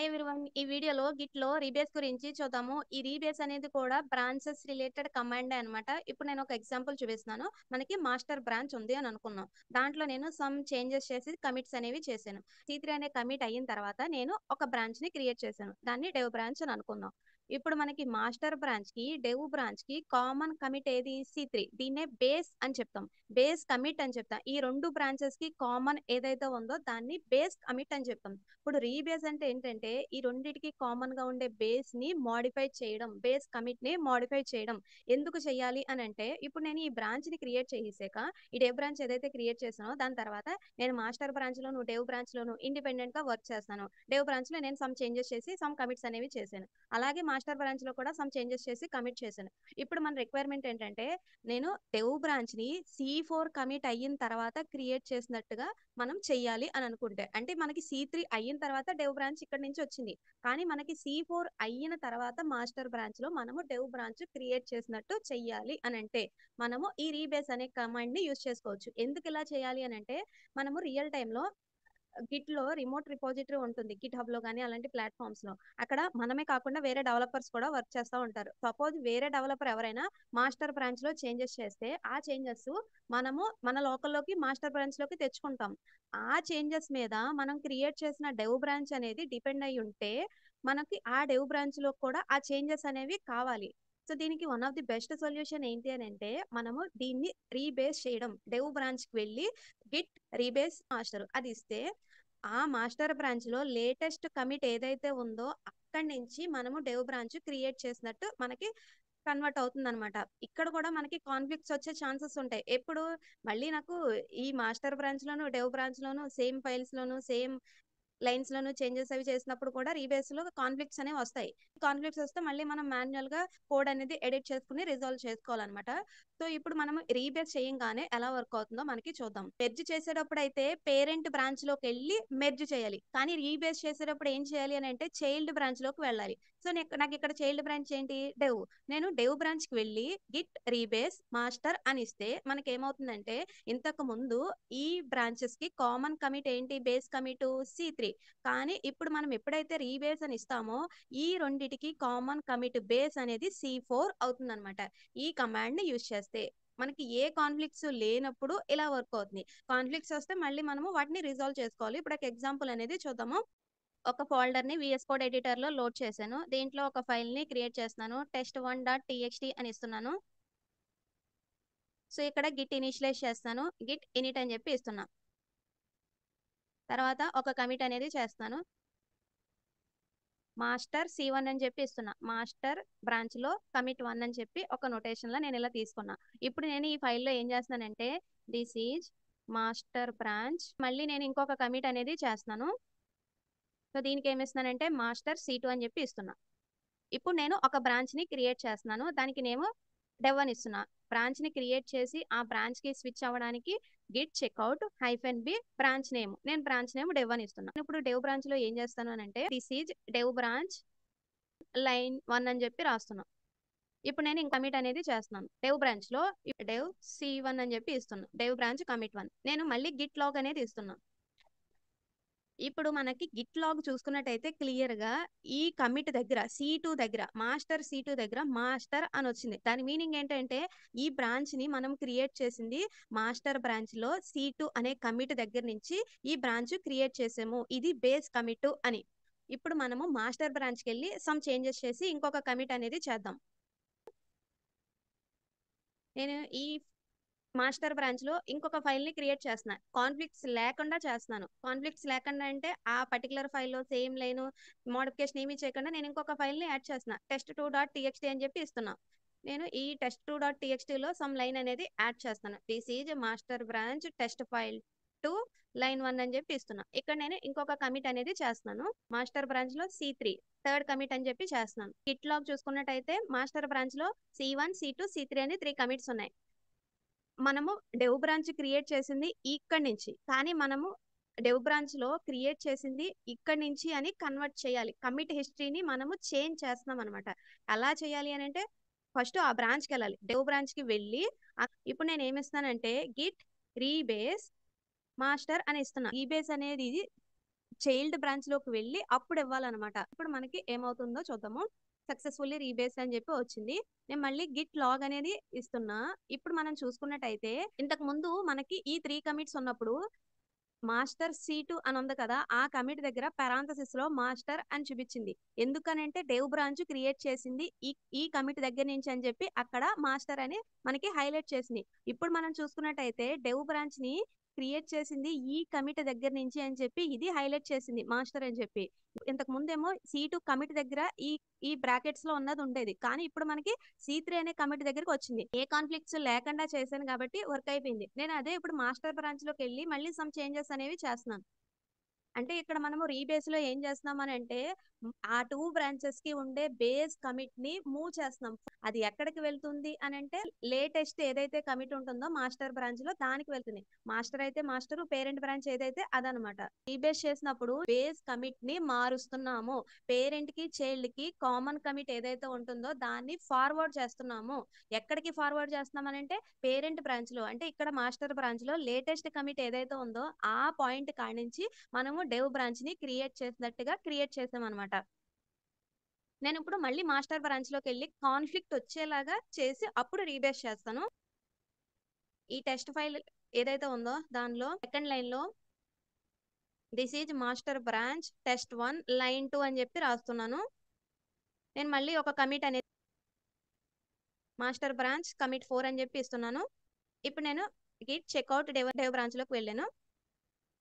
Everyone ఈ వీడియోలో గిట్‌లో rebase గురించి చూద్దాము. ఈ రీబేస్ అనేది కూడా బ్రాంచెస్ రిలేటెడ్ కమాండే అనమాట. ఇప్పుడు నేను ఒక ఎగ్జాంపుల్ చూపిస్తున్నాను. మనకి మాస్టర్ బ్రాంచ్ ఉంది అని అనుకున్నాం. దాంట్లో నేను సమ్ చేంజెస్ చేసి కమిట్స్ అనేవి చేశాను. సి3 అనే కమిట్ అయిన తర్వాత నేను ఒక బ్రాంచ్‌ని క్రియేట్ చేశాను. దాన్ని డెవ్ బ్రాంచ్ అని అనుకుందాం. ఇప్పుడు మనకి మాస్టర్ బ్రాంచ్‌కి, డెవ్ బ్రాంచ్‌కి కామన్ కమిట్ ఏది సి3. దీన్నే బేస్ అని చెప్తాం. బేస్ కమిట్ అని చెప్తాం. ఈ 2 బ్రాంచెస్‌కి కామన్ ఏదైతే ఉందో దాన్ని బేస్ కమిట్ అని చెప్తాం. ఇప్పుడు రీబేస్ అంటే ఏంటంటే ఈ రెండిటికి కామన్ గా ఉండే బేస్ ని మోడిఫై చేయడం, బేస్ కమిట్ ని మోడిఫై చేయడం. ఎందుకు చేయాలి అని అంటే ఇప్పుడు నేను ఈ బ్రాంచ్ ని క్రియేట్ చేసాక ఈ డెవ్ బ్రాంచ్ ఏదైతే క్రియేట్ చేసానో దాని తర్వాత నేను మాస్టర్ బ్రాంచ్ లోను డెవ్ బ్రాంచ్ లోను ఇండిపెండెంట్ గా వర్క్ చేస్తాను. డెవ్ బ్రాంచ్ లో నేను సమ్ చేంజెస్ చేసి సమ్ కమిట్స్ అనేవి చేశాను. అలాగే మాస్టర్ బ్రాంచ్ లో కూడా సమ్ చేంజెస్ చేసి కమిట్ చేశాను. ఇప్పుడు మన రిక్వైర్మెంట్ ఏంటంటే నేను డెవ్ బ్రాంచ్ ని C4 కమిట్ అయిన తర్వాత క్రియేట్ చేసినట్టుగా మనం చెయ్యాలి అని అనుకుంటే, అంటే మనకి సి3 అయిన తర్వాత డెవ్ బ్రాంచ్ ఇక్కడ నుంచి వచ్చింది. కానీ మనకి సి4 అయిన తర్వాత మాస్టర్ బ్రాంచ్ లో మనము డెవ్ బ్రాంచ్ క్రియేట్ చేసినట్టు చెయ్యాలి అని అంటే మనము ఈ రీబేస్ అనే కమాండ్ ని యూజ్ చేసుకోవచ్చు. ఎందుకు ఇలా చేయాలి అని అంటే మనము రియల్ టైమ్ లో గిట్ లో రిమోట్ రిపోజిటరీ ఉంటుంది. గిట్ హబ్ లో కానీ అలాంటి ప్లాట్ఫామ్స్ లో అక్కడ మనమే కాకుండా వేరే డెవలపర్స్ కూడా వర్క్ చేస్తూ ఉంటారు. సపోజ్ వేరే డెవలపర్ ఎవరైనా మాస్టర్ బ్రాంచ్ లో చేంజెస్ చేస్తే ఆ చేంజెస్ మనము మన లోకల్లోకి మాస్టర్ బ్రాంచ్ లోకి తెచ్చుకుంటాం. ఆ చేంజెస్ మీద మనం క్రియేట్ చేసిన డెవ్ బ్రాంచ్ అనేది డిపెండ్ అయి ఉంటే మనకి ఆ డెవ్ బ్రాంచ్ లో కూడా ఆ చేంజెస్ అనేవి కావాలి. సో దీనికి one of the best solution ఏంటి అని అంటే మనము దీన్ని రీబేస్ చేయడం. డెవ్ బ్రాంచ్ కి వెళ్ళి గిట్ రీబేస్ మాస్టర్ అది ఇస్తే ఆ మాస్టర్ బ్రాంచ్ లో లేటెస్ట్ కమిట్ ఏదైతే ఉందో అక్కడి నుంచి మనము డెవ్ బ్రాంచ్ క్రియేట్ చేసినట్టు మనకి కన్వర్ట్ అవుతుంది అనమాట. ఇక్కడ కూడా మనకి కాన్ఫ్లిక్ట్స్ వచ్చే ఛాన్సెస్ ఉంటాయి. ఎప్పుడు మళ్ళీ నాకు ఈ మాస్టర్ బ్రాంచ్ లోను డెవ్ బ్రాంచ్ లోను సేమ్ ఫైల్స్ లోను సేమ్ లైన్స్ లోను చేంజెస్ అవి చేసినప్పుడు కూడా రీబేస్ లో కాన్ఫ్లిక్ట్స్ అనేవి వస్తాయి. కాన్ఫ్లిక్ట్స్ వస్తే మళ్ళీ మనం మాన్యువల్ గా కోడ్ అనేది ఎడిట్ చేసుకుని రిజాల్వ్ చేసుకోవాలన్నమాట. సో ఇప్పుడు మనం రీబేస్ చేయంగానే ఎలా వర్క్ అవుతుందో మనకి చూద్దాం. మెర్జ్ చేసేటప్పుడు అయితే పేరెంట్ బ్రాంచ్ లోకి వెళ్ళి మెర్జ్ చేయాలి. కానీ రీబేస్ చేసేటప్పుడు ఏం చేయాలి అని అంటే చైల్డ్ బ్రాంచ్ లోకి వెళ్ళాలి. సో నాకు ఇక్కడ చైల్డ్ బ్రాంచ్ ఏంటి డెవ్. నేను డెవ్ బ్రాంచ్ కి వెళ్ళి గిట్ రీబేస్ మాస్టర్ అని ఇస్తే మనకి ఏమవుతుందంటే ఇంతకు ముందు ఈ బ్రాంచెస్ కి కామన్ కమిట్ ఏంటి బేస్ కమిట్ సి3. కానీ ఇప్పుడు మనం ఎప్పుడైతే రీబేస్ అని ఇస్తామో ఈ రెండిటికి కామన్ కమిట్ బేస్ అనేది C4 అవుతుందన్నమాట. ఈ కమాండ్ ని యూజ్ చేస్తే మనకి ఏ కాన్ఫ్లిక్ట్స్ లేనప్పుడు ఇలా వర్క్ అవుతుంది. కాన్ఫ్లిక్ట్స్ వస్తే మళ్ళీ మనము వాటిని రిజాల్వ్ చేసుకోవాలి. ఇప్పుడు ఒక ఎగ్జాంపుల్ అనేది చూద్దాము. ఒక ఫోల్డర్ ని విఎస్ కోడ్ ఎడిటర్ లో లోడ్ చేశాను. దీంట్లో ఒక ఫైల్ ని క్రియేట్ చేస్తున్నాను. test1.txt అని ఇస్తున్నాను. సో ఇక్కడ గిట్ ఇనిషియలైజ్ చేస్తాను. గిట్ ఇనిట్ అని చెప్పి ఇస్తున్నా. తర్వాత ఒక కమిట్ అనేది చేస్తాను. మాస్టర్ C1 అని చెప్పి ఇస్తున్నా. మాస్టర్ బ్రాంచ్ లో కమిట్ 1 అని చెప్పి ఒక నోటేషన్ లో నేను ఇలా తీసుకున్నా. ఇప్పుడు నేను ఈ ఫైల్లో ఏం చేస్తున్నానంటే దిస్ ఈజ్ మాస్టర్ బ్రాంచ్ మళ్ళీ నేను ఇంకొక కమిట్ అనేది చేస్తున్నాను. సో దీనికి ఏమి ఇస్తున్నానంటే మాస్టర్ C2 అని చెప్పి ఇస్తున్నా. ఇప్పుడు నేను ఒక బ్రాంచ్ ని క్రియేట్ చేస్తున్నాను. దానికి నేను డెవ్ అని ఇస్తున్నా. బ్రాంచ్ ని క్రియేట్ చేసి ఆ బ్రాంచ్ కి స్విచ్ అవ్వడానికి git checkout -b branch name. నేను బ్రాంచ్ నేమ్ డెవ్ అని ఇస్తున్నాను. ఇప్పుడు డెవ్ బ్రాంచ్ లో ఏం చేస్తాను అని అంటే this is dev branch line 1 అని చెప్పి రాస్తున్నాను. ఇప్పుడు నేను ఇంక కమిట్ అనేది చేస్తున్నాను. డెవ్ బ్రాంచ్ లో డెవ్ C1 అని చెప్పి ఇస్తున్నాను. డెవ్ బ్రాంచ్ కమిట్ 1 నేను మళ్ళీ గిట్ లాగ్ అనేది ఇస్తున్నాను. ఇప్పుడు మనకి గిట్ లాగ్ చూసుకున్నట్టయితే క్లియర్ గా ఈ కమిట్ దగ్గర C2 దగ్గర మాస్టర్ C2 దగ్గర మాస్టర్ అని వచ్చింది. దాని మీనింగ్ ఏంటంటే ఈ బ్రాంచ్ ని మనం క్రియేట్ చేసింది మాస్టర్ బ్రాంచ్ లో C2 అనే కమిట్ దగ్గర నుంచి ఈ బ్రాంచ్ క్రియేట్ చేసాము. ఇది బేస్ కమిట్ అని. ఇప్పుడు మనము మాస్టర్ బ్రాంచ్ కి వెళ్ళి సమ్ చేంజెస్ చేసి ఇంకొక కమిట్ అనేది చేద్దాం. నేను ఈ మాస్టర్ బ్రాంచ్ లో ఇంకొక ఫైల్ ని క్రియేట్ చేస్తున్నా. కాన్ఫ్లిక్ట్స్ లేకుండా చేస్తున్నాను. కాన్ఫ్లిక్ట్స్ లేకుండా అంటే ఆ పర్టికులర్ ఫైల్లో సేమ్ లైన్ మోడిఫికేషన్ ఏమీ చేయకుండా నేను ఇంకొక ఫైల్ ని యాడ్ చేస్తున్నా. test2.txt అని చెప్పి ఇస్తున్నా. నేను ఈ test2.txt లో సమ్ లైన్ అనేది యాడ్ చేస్తాను. This is master branch test file to line 1 అని చెప్పి ఇస్తున్నా. ఇక్కడ నేను ఇంకొక కమిట్ అనేది చేస్తున్నాను. మాస్టర్ బ్రాంచ్ లో C3 థర్డ్ కమిట్ అని చెప్పి చేస్తున్నాను. గిట్ లాగ్ చూసుకున్నట్టయితే మాస్టర్ బ్రాంచ్ లో C1 C2 C3 అని 3 కమిట్స్ ఉన్నాయి. మనము డెవ్ బ్రాంచ్ క్రియేట్ చేసింది ఇక్కడి నుంచి. కానీ మనము డెవ్ బ్రాంచ్ లో క్రియేట్ చేసింది ఇక్కడి నుంచి అని కన్వర్ట్ చేయాలి. కమిట్ హిస్టరీని మనము చేంజ్ చేస్తున్నాం అనమాట. ఎలా చేయాలి అని అంటే ఫస్ట్ ఆ బ్రాంచ్ కి వెళ్ళాలి. డెవ్ బ్రాంచ్ కి వెళ్ళి ఇప్పుడు నేను ఏమి ఇస్తానంటే గిట్ రీబేస్ మాస్టర్ అని ఇస్తున్నా. రీబేస్ అనేది చైల్డ్ బ్రాంచ్ లోకి వెళ్ళి అప్పుడు ఇవ్వాలన్నమాట. ఇప్పుడు మనకి ఏమవుతుందో చూద్దాము. సక్సెస్ఫుల్లీ రీబేస్ అని చెప్పి వచ్చింది. నేను మళ్ళీ గిట్ లాగ్ అనేది ఇస్తున్నా. ఇప్పుడు మనం చూసుకున్నట్టయితే ఇంతకు ముందు మనకి ఈ 3 కమిట్స్ ఉన్నప్పుడు మాస్టర్ C2 అని ఉంది కదా, ఆ కమిట్ దగ్గర పారాంథసిస్ లో మాస్టర్ అని చూపించింది. ఎందుకనంటే డెవ్ బ్రాంచ్ క్రియేట్ చేసింది ఈ ఈ కమిట్ దగ్గర నుంచి అని చెప్పి అక్కడ మాస్టర్ అని మనకి హైలైట్ చేసింది. ఇప్పుడు మనం చూసుకున్నట్టయితే డెవ్ బ్రాంచ్ ని క్రియేట్ చేసింది ఈ కమిట్ దగ్గర నుంచి అని చెప్పి ఇది హైలైట్ చేసింది మాస్టర్ అని చెప్పి. ఇంతకు ముందేమో C2 కమిట్ దగ్గర ఈ ఈ బ్రాకెట్స్ లో ఉన్నది ఉండేది, కానీ ఇప్పుడు మనకి C3 అనే కమిట్ దగ్గరికి వచ్చింది. ఏ కాన్ఫ్లిక్ట్స్ లేకుండా చేశాను కాబట్టి వర్క్ అయిపోయింది. నేను అదే ఇప్పుడు మాస్టర్ బ్రాంచ్ లోకి వెళ్ళి మళ్ళీ సమ్ చేంజెస్ అనేవి చేస్తున్నాను. అంటే ఇక్కడ మనము రీబేస్ లో ఏం చేస్తున్నామని అంటే ఆ 2 బ్రాంచెస్ కి ఉండే బేస్ కమిట్ ని మూవ్ చేస్తున్నాం. అది ఎక్కడికి వెళ్తుంది అని అంటే లేటెస్ట్ ఏదైతే కమిట్ ఉంటుందో మాస్టర్ బ్రాంచ్ లో దానికి వెళ్తుంది. మాస్టర్ అయితే మాస్టర్, పేరెంట్ బ్రాంచ్ ఏదైతే అదనమాట. రీబేస్ చేసినప్పుడు బేస్ కమిట్ ని మారుస్తున్నాము. పేరెంట్ కి చైల్డ్ కి కామన్ కమిట్ ఏదైతే ఉంటుందో దాన్ని ఫార్వర్డ్ చేస్తున్నాము. ఎక్కడికి ఫార్వర్డ్ చేస్తున్నామని అంటే పేరెంట్ బ్రాంచ్ లో, అంటే ఇక్కడ మాస్టర్ బ్రాంచ్ లో లేటెస్ట్ కమిట్ ఏదైతే ఉందో ఆ పాయింట్ కాడి నుంచి మనము డెవ్ బ్రాంచ్ ని క్రియేట్ చేసినట్టుగా క్రియేట్ చేసాం అనమాట. నేను ఇప్పుడు మళ్ళీ మాస్టర్ బ్రాంచ్ లోకి వెళ్ళి కాన్ఫ్లిక్ట్ వచ్చేలాగా చేసి అప్పుడు రీబేస్ చేస్తాను. ఈ టెస్ట్ ఫైల్ ఏదైతే ఉందో దానిలో సెకండ్ లైన్ లో this is master branch test 1 line 2 అని చెప్పి రాస్తున్నాను. నేను మళ్ళీ ఒక కమిట్ అనేది మాస్టర్ బ్రాంచ్ కమిట్ 4 అని చెప్పి ఇస్తున్నాను. ఇప్పుడు నేను గిట్ చెక్అవుట్ డెవ్ బ్రాంచ్ లోకి వెళ్ళాను.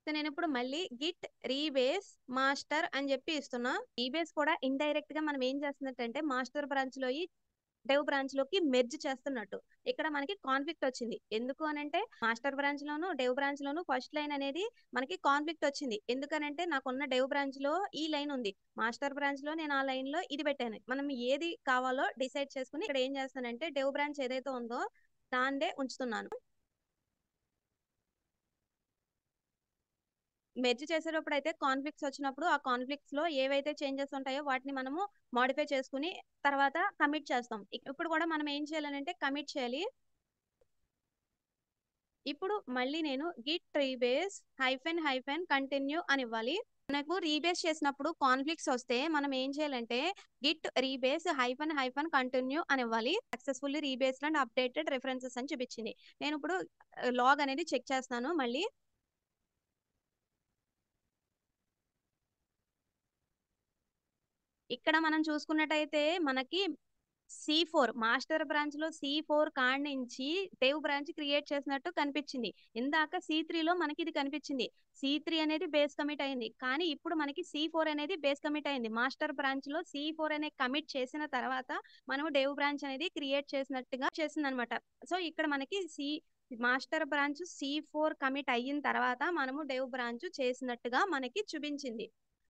సో నేను ఇప్పుడు మళ్ళీ గిట్ రీబేస్ మాస్టర్ అని చెప్పి ఇస్తున్నా. రీబేస్ కూడా ఇండైరెక్ట్ గా మనం ఏం చేస్తున్నట్టంటే మాస్టర్ బ్రాంచ్ లో డెవ్ బ్రాంచ్ లోకి మెర్జ్ చేస్తున్నట్టు. ఇక్కడ మనకి కాన్ఫ్లిక్ట్ వచ్చింది. ఎందుకు అనంటే మాస్టర్ బ్రాంచ్ లోను డెవ్ బ్రాంచ్ లోను ఫస్ట్ లైన్ అనేది మనకి కాన్ఫ్లిక్ట్ వచ్చింది. ఎందుకనంటే నాకున్న డెవ్ బ్రాంచ్ లో ఈ లైన్ ఉంది, మాస్టర్ బ్రాంచ్ లో నేను ఆ లైన్ లో ఇది పెట్టాను. మనం ఏది కావాలో డిసైడ్ చేసుకుని ఇక్కడ ఏం చేస్తానంటే డెవ్ బ్రాంచ్ ఏదైతే ఉందో దాన్నే ఉంచుతున్నాను. మెర్జ్ చేసేటప్పుడు అయితే కాన్ఫ్లిక్ట్స్ వచ్చినప్పుడు ఆ కాన్ఫ్లిక్ట్స్ లో ఏవైతే చేంజెస్ ఉంటాయో వాటిని మనము మోడిఫై చేసుకుని తర్వాత కమిట్ చేస్తాం. ఇప్పుడు కూడా మనం ఏం చేయాలంటే కమిట్ చేయాలి. ఇప్పుడు మళ్ళీ నేను గిట్ రీబేస్ హైఫెన్ కంటిన్యూ అని ఇవ్వాలి. మనకు రీబేస్ చేసినప్పుడు కాన్ఫ్లిక్ట్స్ వస్తే మనం ఏం చేయాలంటే గిట్ రీబేస్ హైఫెన్ కంటిన్యూ అని ఇవ్వాలి. సక్సెస్ఫుల్లీ రీబేస్డ్ అండ్ అప్డేటెడ్ రిఫరెన్సెస్ అని చూపించింది. నేను ఇప్పుడు లాగ్ అనేది చెక్ చేస్తాను. మళ్ళీ ఇక్కడ మనం చూసుకున్నట్టయితే మనకి C4 మాస్టర్ బ్రాంచ్ లో C4 కాడ్ నుంచి డెవ్ బ్రాంచ్ క్రియేట్ చేసినట్టు కనిపించింది. ఇందాక C3 లో మనకి ఇది కనిపించింది. C3 అనేది బేస్ కమిట్ అయింది, కానీ ఇప్పుడు మనకి C4 అనేది బేస్ కమిట్ అయింది. మాస్టర్ బ్రాంచ్ లో C4 అనే కమిట్ చేసిన తర్వాత మనం డెవ్ బ్రాంచ్ అనేది క్రియేట్ చేసినట్టుగా చేసింది అనమాట. సో ఇక్కడ మనకి మాస్టర్ బ్రాంచ్ C4 కమిట్ అయిన తర్వాత మనము డెవ్ బ్రాంచ్ చేసినట్టుగా మనకి చూపించింది.